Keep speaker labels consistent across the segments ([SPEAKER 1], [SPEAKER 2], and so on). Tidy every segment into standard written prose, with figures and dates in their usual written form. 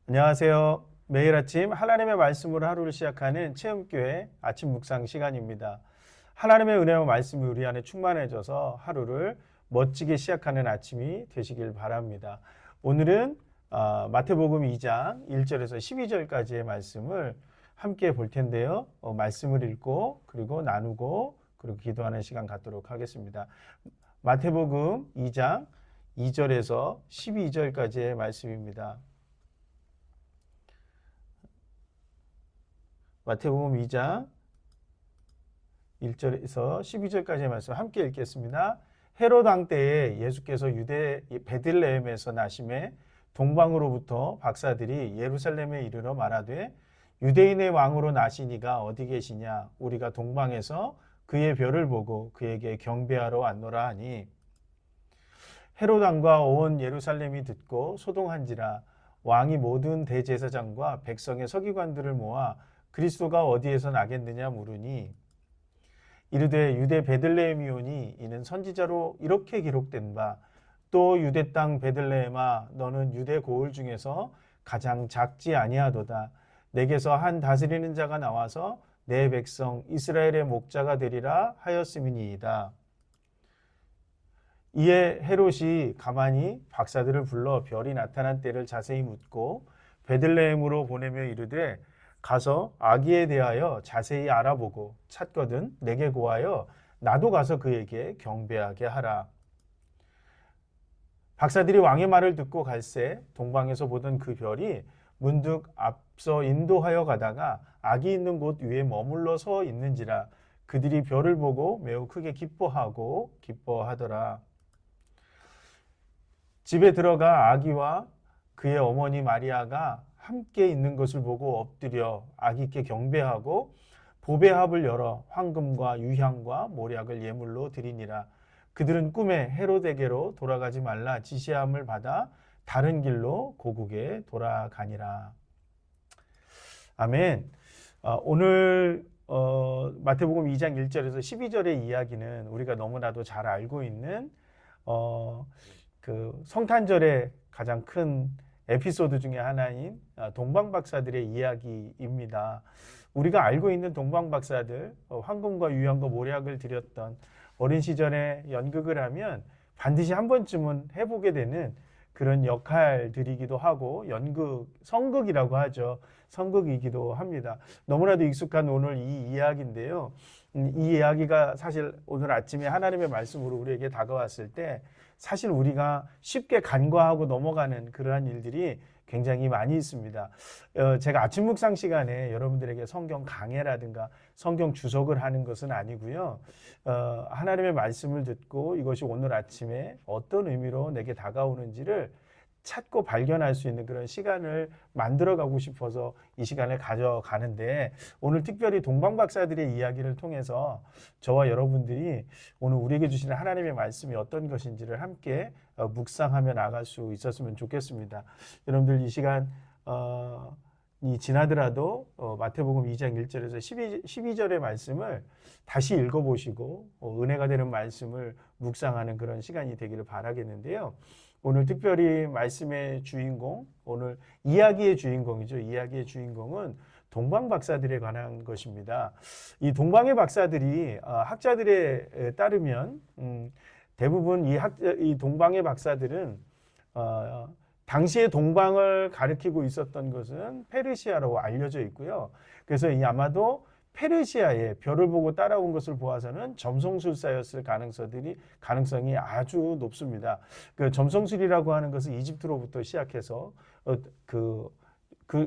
[SPEAKER 1] 안녕하세요. 매일 아침 하나님의 말씀으로 하루를 시작하는 체험교회 아침 묵상 시간입니다. 하나님의 은혜와 말씀이 우리 안에 충만해져서 하루를 멋지게 시작하는 아침이 되시길 바랍니다. 오늘은 마태복음 2장 1절에서 12절까지의 말씀을 함께 볼 텐데요. 말씀을 읽고 그리고 나누고 그리고 기도하는 시간 갖도록 하겠습니다. 마태복음 2장 2절에서 12절까지의 말씀입니다. 마태복음 2장 1절에서 12절까지의 말씀 함께 읽겠습니다. 헤롯 왕 때에 예수께서 유대 베들레헴에서 나심에 동방으로부터 박사들이 예루살렘에 이르러 말하되 유대인의 왕으로 나시니가 어디 계시냐? 우리가 동방에서 그의 별을 보고 그에게 경배하러 왔노라 하니 헤롯 왕과 온 예루살렘이 듣고 소동한지라. 왕이 모든 대제사장과 백성의 서기관들을 모아 그리스도가 어디에서 나겠느냐 물으니 이르되 유대 베들레헴이오니 이는 선지자로 이렇게 기록된 바 또 유대 땅 베들레헴아 너는 유대 고을 중에서 가장 작지 아니하도다. 내게서 한 다스리는 자가 나와서 내 백성 이스라엘의 목자가 되리라 하였음이니이다. 이에 헤롯이 가만히 박사들을 불러 별이 나타난 때를 자세히 묻고 베들레헴으로 보내며 이르되 가서 아기에 대하여 자세히 알아보고 찾거든 내게 고하여 나도 가서 그에게 경배하게 하라. 박사들이 왕의 말을 듣고 갈새 동방에서 보던 그 별이 문득 앞서 인도하여 가다가 아기 있는 곳 위에 머물러 서 있는지라. 그들이 별을 보고 매우 크게 기뻐하더라. 집에 들어가 아기와 그의 어머니 마리아가 함께 있는 것을 보고 엎드려 아기께 경배하고 보배합을 열어 황금과 유향과 모략을 예물로 드리니라. 그들은 꿈에 헤롯에게로 돌아가지 말라 지시함을 받아 다른 길로 고국에 돌아가니라. 아멘. 오늘 마태복음 2장 1절에서 12절의 이야기는 우리가 너무나도 잘 알고 있는 그 성탄절의 가장 큰 에피소드 중에 하나인 동방박사들의 이야기입니다. 우리가 알고 있는 동방박사들, 황금과 유향과 모략을 드렸던 어린 시절에 연극을 하면 반드시 한 번쯤은 해보게 되는 그런 역할들이기도 하고 성극이라고 하죠. 성극이기도 합니다. 너무나도 익숙한 오늘 이 이야기인데요. 이 이야기가 사실 오늘 아침에 하나님의 말씀으로 우리에게 다가왔을 때 사실 우리가 쉽게 간과하고 넘어가는 그러한 일들이 굉장히 많이 있습니다. 제가 아침 묵상 시간에 여러분들에게 성경 강해라든가 성경 주석을 하는 것은 아니고요. 하나님의 말씀을 듣고 이것이 오늘 아침에 어떤 의미로 내게 다가오는지를 찾고 발견할 수 있는 그런 시간을 만들어가고 싶어서 이 시간을 가져가는데 오늘 특별히 동방박사들의 이야기를 통해서 저와 여러분들이 오늘 우리에게 주시는 하나님의 말씀이 어떤 것인지를 함께 묵상하며 나갈 수 있었으면 좋겠습니다. 여러분들 이 시간 이 지나더라도 마태복음 2장 1절에서 12절의 말씀을 다시 읽어보시고 은혜가 되는 말씀을 묵상하는 그런 시간이 되기를 바라겠는데요. 오늘 특별히 말씀의 주인공, 오늘 이야기의 주인공이죠. 이야기의 주인공은 동방박사들에 관한 것입니다. 이 동방의 박사들이 학자들에 따르면 대부분 이 동방의 박사들은 당시에 동방을 가리키고 있었던 것은 페르시아라고 알려져 있고요. 그래서 아마도 페르시아에 별을 보고 따라온 것을 보아서는 점성술사였을 가능성이 아주 높습니다. 그 점성술이라고 하는 것은 이집트로부터 시작해서 그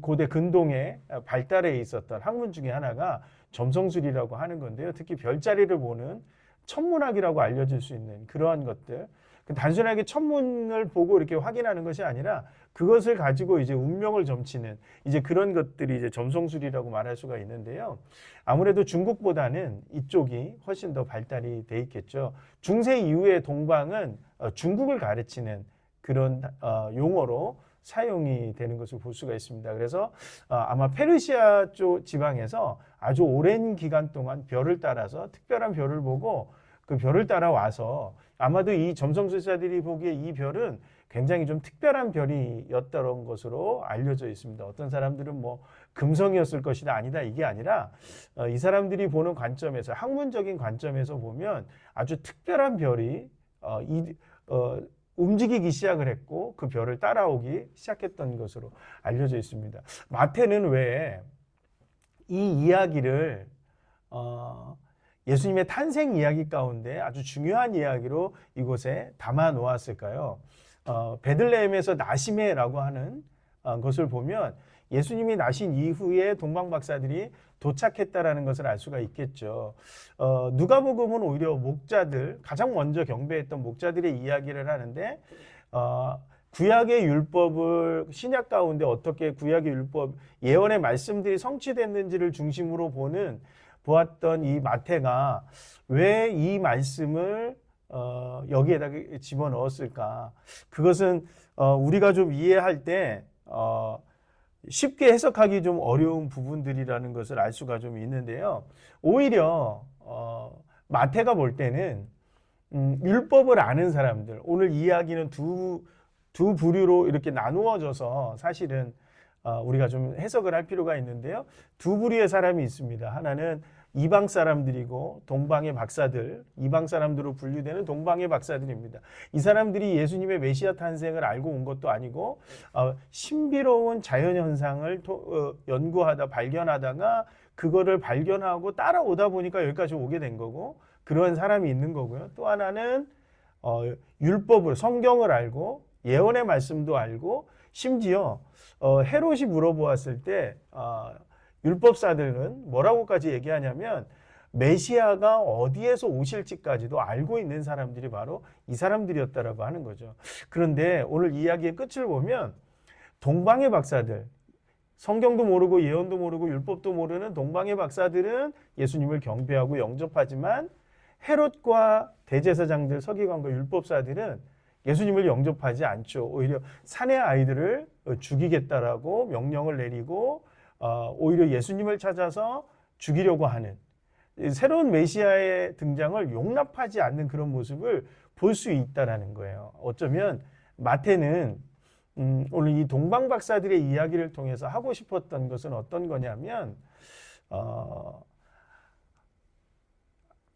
[SPEAKER 1] 고대 근동의 발달에 있었던 학문 중에 하나가 점성술이라고 하는 건데요. 특히 별자리를 보는 천문학이라고 알려질 수 있는 그러한 것들. 단순하게 천문을 보고 이렇게 확인하는 것이 아니라 그것을 가지고 이제 운명을 점치는 이제 그런 것들이 이제 점성술이라고 말할 수가 있는데요. 아무래도 중국보다는 이쪽이 훨씬 더 발달이 돼 있겠죠. 중세 이후의 동방은 중국을 가르치는 그런 용어로 사용이 되는 것을 볼 수가 있습니다. 그래서 아마 페르시아 쪽 지방에서 아주 오랜 기간 동안 별을 따라서 특별한 별을 보고 그 별을 따라와서 아마도 이 점성술사들이 보기에 이 별은 굉장히 좀 특별한 별이었던 것으로 알려져 있습니다. 어떤 사람들은 뭐 금성이었을 것이다 아니다 이게 아니라 이 사람들이 보는 관점에서 학문적인 관점에서 보면 아주 특별한 별이 움직이기 시작을 했고 그 별을 따라오기 시작했던 것으로 알려져 있습니다. 마태는 왜 이 이야기를 예수님의 탄생 이야기 가운데 아주 중요한 이야기로 이곳에 담아 놓았을까요? 베들레헴에서 나시메라고 하는 것을 보면 예수님이 나신 이후에 동방박사들이 도착했다라는 것을 알 수가 있겠죠. 누가복음은 오히려 목자들, 가장 먼저 경배했던 목자들의 이야기를 하는데 구약의 율법을 신약 가운데 어떻게 구약의 율법 예언의 말씀들이 성취됐는지를 중심으로 보았던 이 마태가 왜 이 말씀을 여기에다가 집어넣었을까? 그것은 우리가 좀 이해할 때 쉽게 해석하기 좀 어려운 부분들이라는 것을 알 수가 좀 있는데요. 오히려 마태가 볼 때는 율법을 아는 사람들, 오늘 이야기는 두 부류로 이렇게 나누어져서 사실은 우리가 좀 해석을 할 필요가 있는데요. 두 부류의 사람이 있습니다. 하나는 이방 사람들이고 동방의 박사들, 이방 사람들로 분류되는 동방의 박사들입니다. 이 사람들이 예수님의 메시아 탄생을 알고 온 것도 아니고 신비로운 자연현상을 연구하다 발견하다가 그거를 발견하고 따라오다 보니까 여기까지 오게 된 거고 그런 사람이 있는 거고요. 또 하나는 율법을 성경을 알고 예언의 말씀도 알고 심지어 헤롯이 물어보았을 때 율법사들은 뭐라고까지 얘기하냐면 메시아가 어디에서 오실지까지도 알고 있는 사람들이 바로 이 사람들이었다라고 하는 거죠. 그런데 오늘 이야기의 끝을 보면 동방의 박사들, 성경도 모르고 예언도 모르고 율법도 모르는 동방의 박사들은 예수님을 경배하고 영접하지만 헤롯과 대제사장들, 서기관과 율법사들은 예수님을 영접하지 않죠. 오히려 산의 아이들을 죽이겠다라고 명령을 내리고 오히려 예수님을 찾아서 죽이려고 하는 새로운 메시아의 등장을 용납하지 않는 그런 모습을 볼 수 있다라는 거예요. 어쩌면 마태는 오늘 이 동방 박사들의 이야기를 통해서 하고 싶었던 것은 어떤 거냐면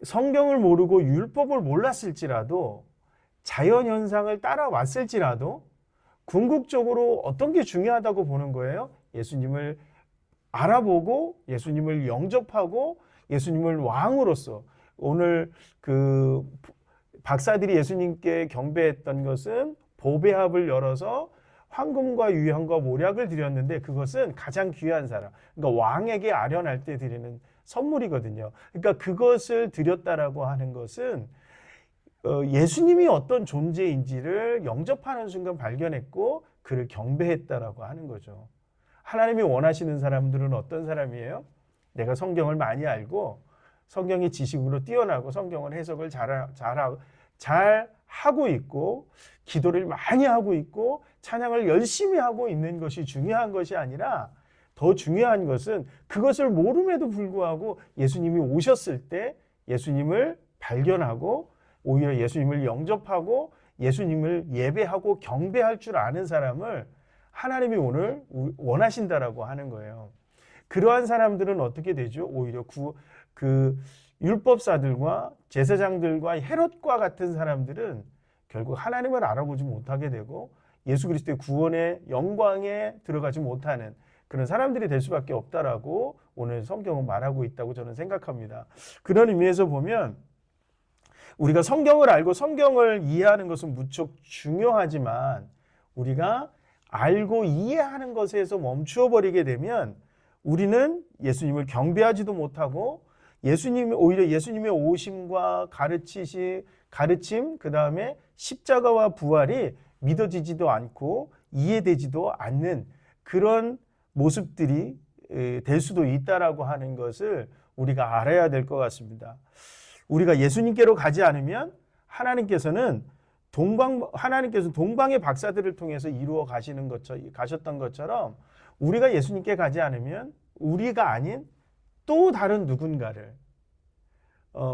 [SPEAKER 1] 성경을 모르고 율법을 몰랐을지라도 자연현상을 따라왔을지라도 궁극적으로 어떤 게 중요하다고 보는 거예요? 예수님을 알아보고 예수님을 영접하고 예수님을 왕으로서 오늘 그 박사들이 예수님께 경배했던 것은 보배합을 열어서 황금과 유향과 모략을 드렸는데 그것은 가장 귀한 사람, 그러니까 왕에게 아련할 때 드리는 선물이거든요. 그러니까 그것을 드렸다라고 하는 것은 예수님이 어떤 존재인지를 영접하는 순간 발견했고 그를 경배했다라고 하는 거죠. 하나님이 원하시는 사람들은 어떤 사람이에요? 내가 성경을 많이 알고 성경의 지식으로 뛰어나고 성경을 해석을 잘 하고 있고 기도를 많이 하고 있고 찬양을 열심히 하고 있는 것이 중요한 것이 아니라 더 중요한 것은 그것을 모름에도 불구하고 예수님이 오셨을 때 예수님을 발견하고 오히려 예수님을 영접하고 예수님을 예배하고 경배할 줄 아는 사람을 하나님이 오늘 원하신다라고 하는 거예요. 그러한 사람들은 어떻게 되죠? 오히려 그 율법사들과 제사장들과 헤롯과 같은 사람들은 결국 하나님을 알아보지 못하게 되고 예수 그리스도의 구원의 영광에 들어가지 못하는 그런 사람들이 될 수밖에 없다라고 오늘 성경은 말하고 있다고 저는 생각합니다. 그런 의미에서 보면 우리가 성경을 알고 성경을 이해하는 것은 무척 중요하지만 우리가 알고 이해하는 것에서 멈추어 버리게 되면 우리는 예수님을 경배하지도 못하고 오히려 예수님의 오심과 가르침, 그 다음에 십자가와 부활이 믿어지지도 않고 이해되지도 않는 그런 모습들이 될 수도 있다라고 하는 것을 우리가 알아야 될 것 같습니다. 우리가 예수님께로 가지 않으면 하나님께서는 동방의 박사들을 통해서 가셨던 것처럼 우리가 예수님께 가지 않으면 우리가 아닌 또 다른 누군가를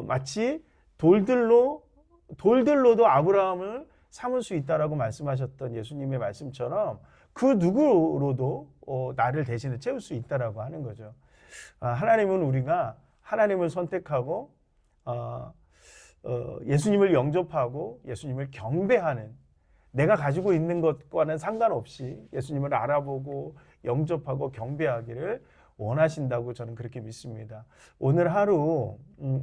[SPEAKER 1] 마치 돌들로도 아브라함을 삼을 수 있다라고 말씀하셨던 예수님의 말씀처럼 그 누구로도 나를 대신에 채울 수 있다라고 하는 거죠. 하나님은 우리가 하나님을 선택하고 예수님을 영접하고 예수님을 경배하는, 내가 가지고 있는 것과는 상관없이 예수님을 알아보고 영접하고 경배하기를 원하신다고 저는 그렇게 믿습니다. 오늘 하루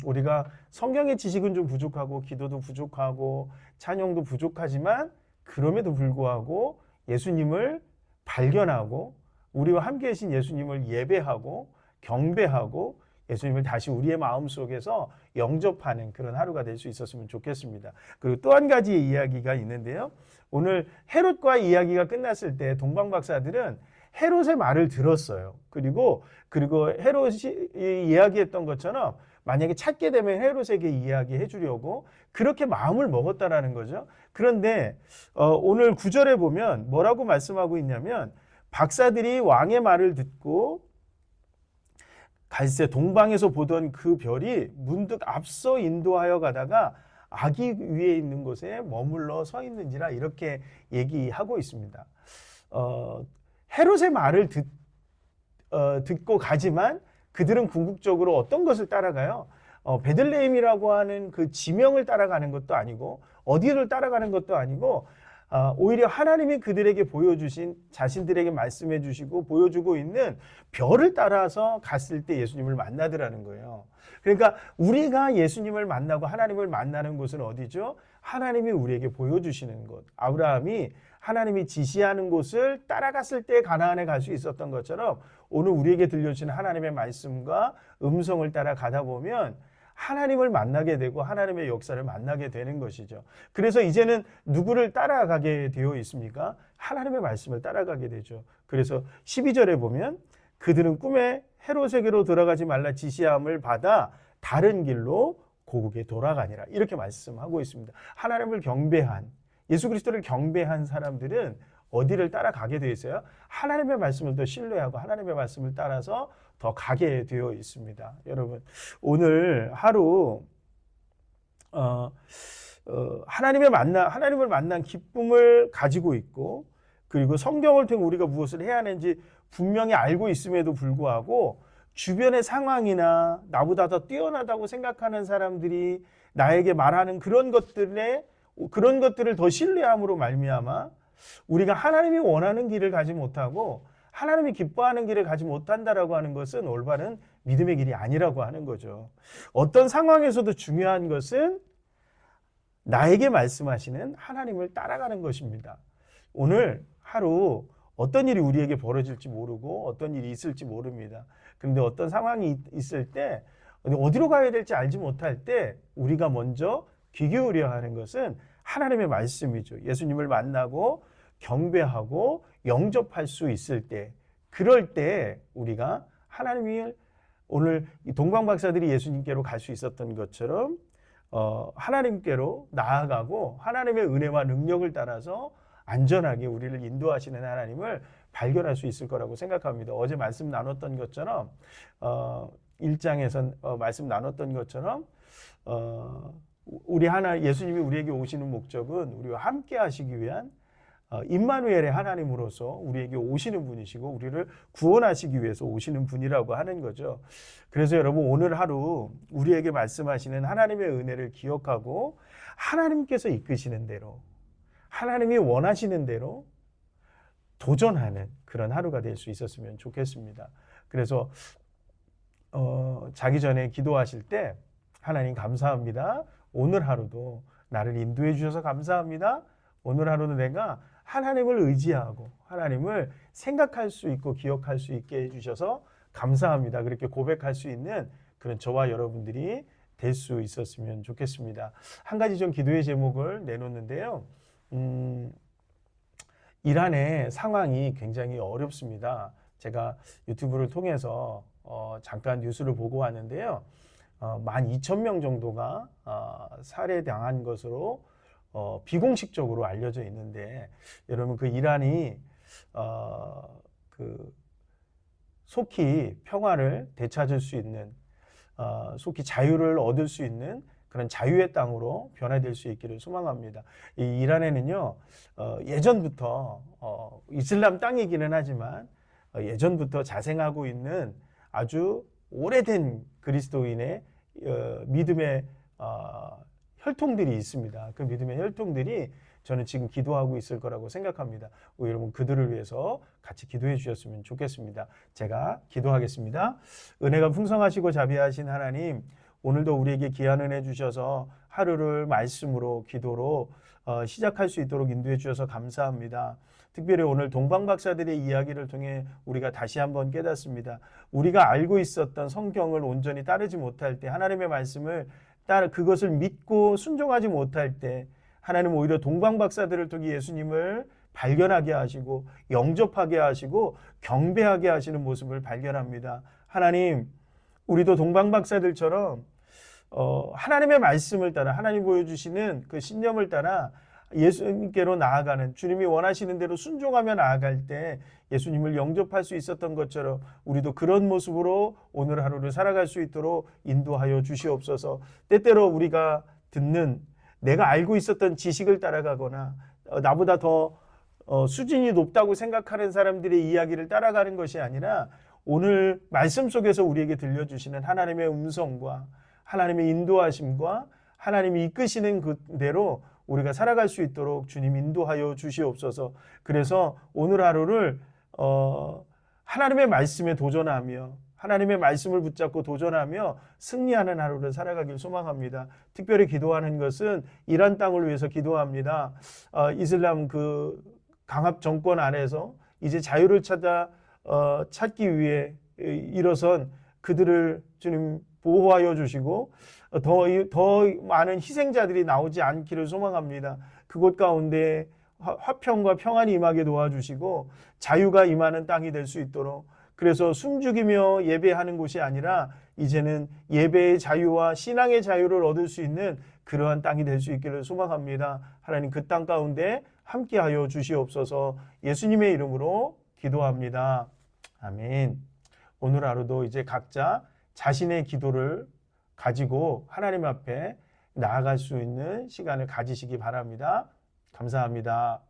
[SPEAKER 1] 우리가 성경의 지식은 좀 부족하고 기도도 부족하고 찬양도 부족하지만 그럼에도 불구하고 예수님을 발견하고 우리와 함께 계신 예수님을 예배하고 경배하고 예수님을 다시 우리의 마음속에서 영접하는 그런 하루가 될 수 있었으면 좋겠습니다. 그리고 또 한 가지의 이야기가 있는데요. 오늘 헤롯과 이야기가 끝났을 때 동방 박사들은 헤롯의 말을 들었어요. 그리고 헤롯이 이야기했던 것처럼 만약에 찾게 되면 헤롯에게 이야기해 주려고 그렇게 마음을 먹었다라는 거죠. 그런데 오늘 9절에 보면 뭐라고 말씀하고 있냐면, 박사들이 왕의 말을 듣고 갈새 동방에서 보던 그 별이 문득 앞서 인도하여 가다가 아기 위에 있는 곳에 머물러 서 있는지라, 이렇게 얘기하고 있습니다. 헤롯의 말을 듣고 가지만 그들은 궁극적으로 어떤 것을 따라가요? 베들레헴이라고 하는 그 지명을 따라가는 것도 아니고 어디를 따라가는 것도 아니고 오히려 하나님이 그들에게 보여주신, 자신들에게 말씀해 주시고 보여주고 있는 별을 따라서 갔을 때 예수님을 만나더라는 거예요. 그러니까 우리가 예수님을 만나고 하나님을 만나는 곳은 어디죠? 하나님이 우리에게 보여주시는 곳. 아브라함이 하나님이 지시하는 곳을 따라갔을 때 가나안에 갈 수 있었던 것처럼 오늘 우리에게 들려주신 하나님의 말씀과 음성을 따라 가다 보면 하나님을 만나게 되고 하나님의 역사를 만나게 되는 것이죠. 그래서 이제는 누구를 따라가게 되어 있습니까? 하나님의 말씀을 따라가게 되죠. 그래서 12절에 보면 그들은 꿈에 헤롯에게로 돌아가지 말라 지시함을 받아 다른 길로 고국에 돌아가니라, 이렇게 말씀하고 있습니다. 하나님을 경배한, 예수 그리스도를 경배한 사람들은 어디를 따라가게 되어 있어요? 하나님의 말씀을 더 신뢰하고 하나님의 말씀을 따라서 더 가게 되어 있습니다. 여러분, 오늘 하루 하나님을 만난 기쁨을 가지고 있고, 그리고 성경을 통해 우리가 무엇을 해야 하는지 분명히 알고 있음에도 불구하고 주변의 상황이나 나보다 더 뛰어나다고 생각하는 사람들이 나에게 말하는 그런 것들을 더 신뢰함으로 말미암아 우리가 하나님이 원하는 길을 가지 못하고 하나님이 기뻐하는 길을 가지 못한다라고 하는 것은 올바른 믿음의 길이 아니라고 하는 거죠. 어떤 상황에서도 중요한 것은 나에게 말씀하시는 하나님을 따라가는 것입니다. 오늘 하루 어떤 일이 우리에게 벌어질지 모르고 어떤 일이 있을지 모릅니다. 그런데 어떤 상황이 있을 때 어디로 가야 될지 알지 못할 때 우리가 먼저 귀 기울여야 하는 것은 하나님의 말씀이죠. 예수님을 만나고 경배하고 영접할 수 있을 때, 그럴 때 우리가 하나님이 오늘 동방 박사들이 예수님께로 갈 수 있었던 것처럼 하나님께로 나아가고 하나님의 은혜와 능력을 따라서 안전하게 우리를 인도하시는 하나님을 발견할 수 있을 거라고 생각합니다. 어제 말씀 나눴던 것처럼 1장에서 말씀 나눴던 것처럼 예수님이 우리에게 오시는 목적은 우리와 함께 하시기 위한 임마누엘의 하나님으로서 우리에게 오시는 분이시고 우리를 구원하시기 위해서 오시는 분이라고 하는 거죠. 그래서 여러분, 오늘 하루 우리에게 말씀하시는 하나님의 은혜를 기억하고 하나님께서 이끄시는 대로, 하나님이 원하시는 대로 도전하는 그런 하루가 될 수 있었으면 좋겠습니다. 그래서 자기 전에 기도하실 때 하나님 감사합니다. 오늘 하루도 나를 인도해 주셔서 감사합니다. 오늘 하루는 내가 하나님을 의지하고 하나님을 생각할 수 있고 기억할 수 있게 해주셔서 감사합니다. 그렇게 고백할 수 있는 그런 저와 여러분들이 될 수 있었으면 좋겠습니다. 한 가지 좀 기도의 제목을 내놓는데요. 이란의 상황이 굉장히 어렵습니다. 제가 유튜브를 통해서 잠깐 뉴스를 보고 왔는데요. 12,000명 정도가 살해당한 것으로 비공식적으로 알려져 있는데, 여러분, 그 이란이 속히 평화를 되찾을 수 있는, 속히 자유를 얻을 수 있는 그런 자유의 땅으로 변화될 수 있기를 소망합니다. 이 이란에는요, 예전부터 이슬람 땅이기는 하지만 예전부터 자생하고 있는 아주 오래된 그리스도인의 믿음의 혈통들이 있습니다. 그 믿음의 혈통들이 저는 지금 기도하고 있을 거라고 생각합니다. 여러분 그들을 위해서 같이 기도해 주셨으면 좋겠습니다. 제가 기도하겠습니다. 은혜가 풍성하시고 자비하신 하나님, 오늘도 우리에게 귀한 은혜 주셔서 하루를 말씀으로 기도로 시작할 수 있도록 인도해 주셔서 감사합니다. 특별히 오늘 동방박사들의 이야기를 통해 우리가 다시 한번 깨닫습니다. 우리가 알고 있었던 성경을 온전히 따르지 못할 때, 하나님의 말씀을 그것을 믿고 순종하지 못할 때 하나님 오히려 동방박사들을 통해 예수님을 발견하게 하시고 영접하게 하시고 경배하게 하시는 모습을 발견합니다. 하나님, 우리도 동방박사들처럼 하나님의 말씀을 따라, 하나님 보여주시는 그 신념을 따라 예수님께로 나아가는, 주님이 원하시는 대로 순종하며 나아갈 때 예수님을 영접할 수 있었던 것처럼 우리도 그런 모습으로 오늘 하루를 살아갈 수 있도록 인도하여 주시옵소서. 때때로 우리가 듣는, 내가 알고 있었던 지식을 따라가거나 나보다 더 수준이 높다고 생각하는 사람들의 이야기를 따라가는 것이 아니라 오늘 말씀 속에서 우리에게 들려주시는 하나님의 음성과 하나님의 인도하심과 하나님이 이끄시는 그대로 우리가 살아갈 수 있도록 주님 인도하여 주시옵소서. 그래서 오늘 하루를 하나님의 말씀에 도전하며 하나님의 말씀을 붙잡고 도전하며 승리하는 하루를 살아가길 소망합니다. 특별히 기도하는 것은 이란 땅을 위해서 기도합니다. 이슬람 그 강압 정권 안에서 이제 자유를 찾기 위해 일어선 그들을 주님 보호하여 주시고 더 많은 희생자들이 나오지 않기를 소망합니다. 그곳 가운데 화평과 평안이 임하게 도와주시고 자유가 임하는 땅이 될 수 있도록, 그래서 숨죽이며 예배하는 곳이 아니라 이제는 예배의 자유와 신앙의 자유를 얻을 수 있는 그러한 땅이 될 수 있기를 소망합니다. 하나님 그 땅 가운데 함께하여 주시옵소서. 예수님의 이름으로 기도합니다. 아멘. 오늘 하루도 이제 각자 자신의 기도를 가지고 하나님 앞에 나아갈 수 있는 시간을 가지시기 바랍니다. 감사합니다.